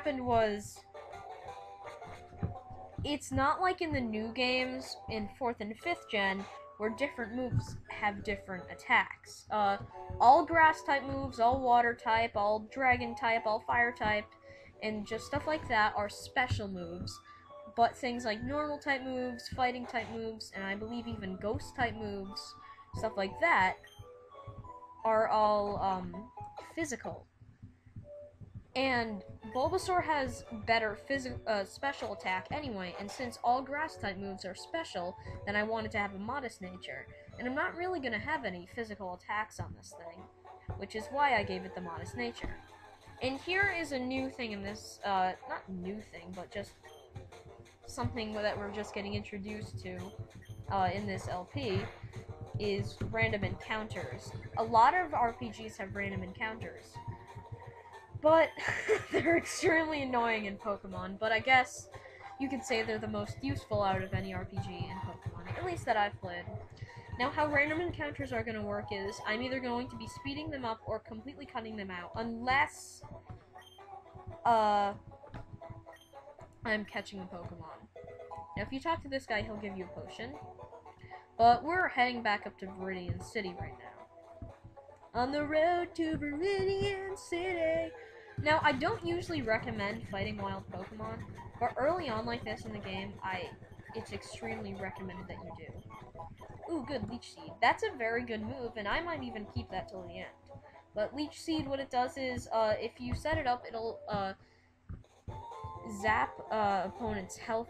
happened was, it's not like in the new games in 4th and 5th gen, where different moves have different attacks. All grass type moves, all water type, all dragon type, all fire type, and just stuff like that are special moves. But things like normal type moves, fighting type moves, and I believe even ghost type moves, stuff like that, are all physical. And Bulbasaur has better special attack anyway, and since all grass type moves are special, then I wanted to have a modest nature. And I'm not really going to have any physical attacks on this thing, which is why I gave it the modest nature. And here is a new thing in this, not new thing, but just something that we're just getting introduced to in this LP, is random encounters. A lot of RPGs have random encounters, but they're extremely annoying in Pokemon, but I guess you could say they're the most useful out of any RPG in Pokemon, at least that I've played. Now, how random encounters are going to work is, I'm either going to be speeding them up or completely cutting them out, unless, I'm catching a Pokemon. Now, if you talk to this guy, he'll give you a potion, but we're heading back up to Viridian City right now. On the road to Viridian City. Now, I don't usually recommend fighting wild Pokemon, but early on like this in the game, it's extremely recommended that you do. Ooh, good, Leech Seed. That's a very good move, and I might even keep that till the end. But Leech Seed, what it does is, if you set it up, it'll, zap, opponent's health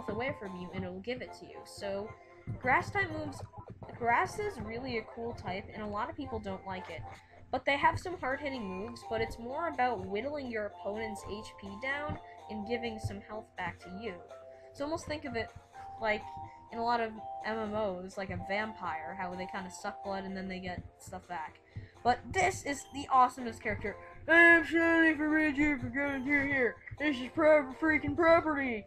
away from you, and it'll give it to you. So, grass type moves, grass is really a cool type, and a lot of people don't like it. But they have some hard-hitting moves, but it's more about whittling your opponent's HP down and giving some health back to you. So almost think of it like in a lot of MMOs, like a vampire, how they kind of suck blood and then they get stuff back. But this is the awesomest character. I'm sorry for you for going through here. This is freaking property.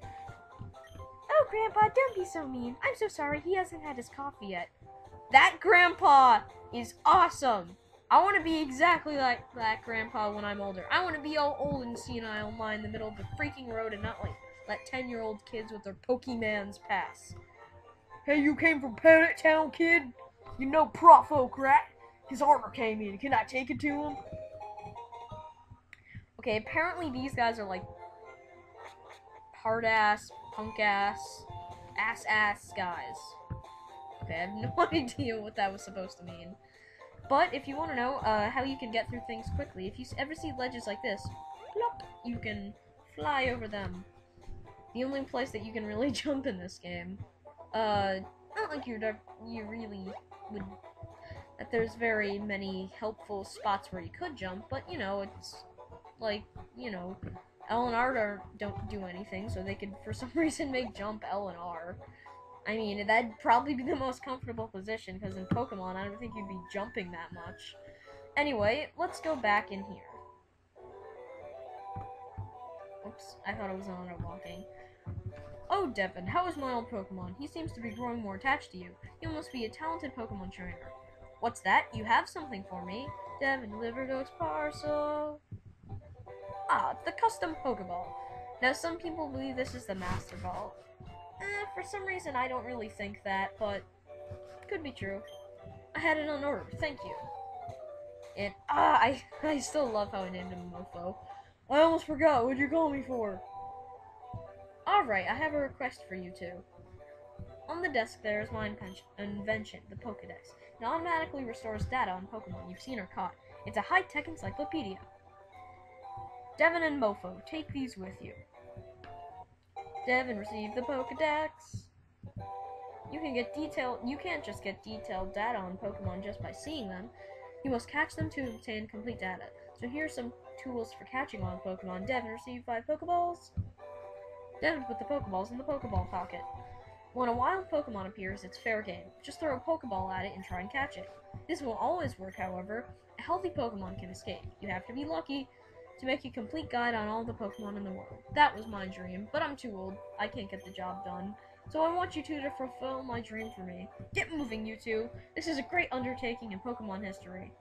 Oh, Grandpa, don't be so mean. I'm so sorry, he hasn't had his coffee yet. That Grandpa is awesome. I want to be exactly like that Grandpa when I'm older. I want to be all old and senile lying in the middle of the freaking road and not like let 10-year-old kids with their Pokemans pass. Hey, you came from Planet Town, kid? You know Profo, right? His armor came in. Can I take it to him? Okay, apparently these guys are like hard-ass, punk-ass, ass-ass guys. Okay, I have no idea what that was supposed to mean. But if you want to know how you can get through things quickly, if you ever see ledges like this, plop, you can fly over them. The only place that you can really jump in this game. Not like you really would, that there's very many helpful spots where you could jump, but, you know, it's like, you know, L and R don't do anything, so they could, for some reason, make jump L and R. I mean, that'd probably be the most comfortable position, because in Pokemon, I don't think you'd be jumping that much. Anyway, let's go back in here. Oops, I thought it was on a walking. Oh, Devin, how is my old Pokemon? He seems to be growing more attached to you. You must be a talented Pokemon trainer. What's that? You have something for me. Devin delivered its parcel. Ah, the custom Pokeball. Now, some people believe this is the Master Ball. For some reason, I don't really think that, but could be true. I had it on order, thank you. And, I still love how I named him Mofo. I almost forgot, what'd you call me for? Alright, I have a request for you two. On the desk there is my invention, the Pokedex. It automatically restores data on Pokemon you've seen or caught. It's a high-tech encyclopedia. Devin and Mofo, take these with you. Devin received the Pokedex. You can't just get detailed data on Pokemon just by seeing them. You must catch them to obtain complete data. So here's some tools for catching wild Pokemon. Devin received 5 Pokeballs. Devin put the Pokeballs in the Pokeball pocket. When a wild Pokemon appears, it's fair game. Just throw a Pokeball at it and try and catch it. This won't always work, however. A healthy Pokemon can escape. You have to be lucky to make a complete guide on all the Pokemon in the world. That was my dream, but I'm too old. I can't get the job done. So I want you two to fulfill my dream for me. Get moving, you two. This is a great undertaking in Pokemon history.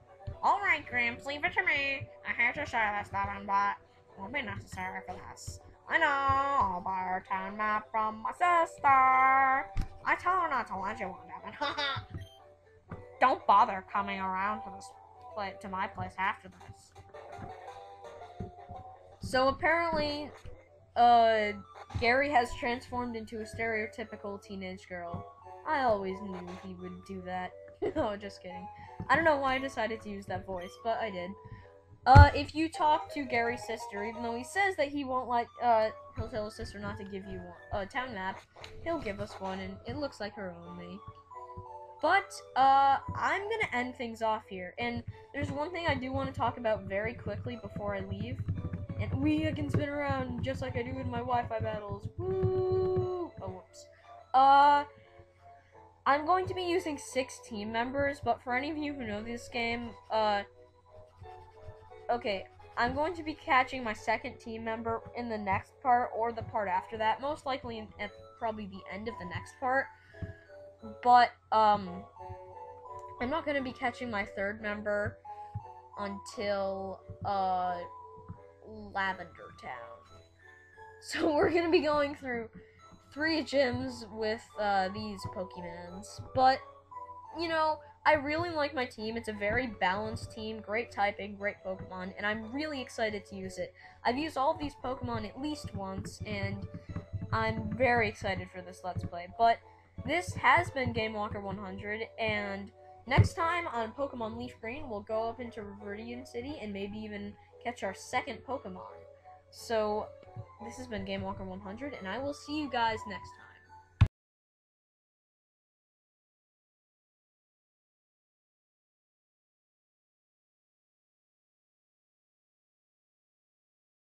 Alright, Gramps, leave it to me. I have to say this, that I'm bot. won't be necessary for this. I know, I'll buy a town map from my sister. I told her not to let you one, Devin. Don't bother coming around to my place after this. So apparently, Gary has transformed into a stereotypical teenage girl. I always knew he would do that. No, just kidding. I don't know why I decided to use that voice, but I did. If you talk to Gary's sister, even though he says that he won't he'll tell his sister not to give you a town map, he'll give us one, and it looks like her only. But, I'm gonna end things off here, and there's one thing I do want to talk about very quickly before I leave. And I can spin around just like I do in my Wi-Fi battles. Woo! Oh, whoops. I'm going to be using 6 team members, but for any of you who know this game, okay, I'm going to be catching my second team member in the next part, or the part after that, most likely at probably the end of the next part. But, I'm not going to be catching my third member until, Lavender Town. So we're gonna be going through 3 gyms with these Pokemons. But, you know, I really like my team. It's a very balanced team, great typing, great Pokemon, and I'm really excited to use it. I've used all of these Pokemon at least once, and I'm very excited for this Let's Play. But this has been GameWalker 100, and next time on Pokemon LeafGreen, we'll go up into Viridian City and maybe even catch our second Pokemon. So, this has been GameWalker 100, and I will see you guys next time.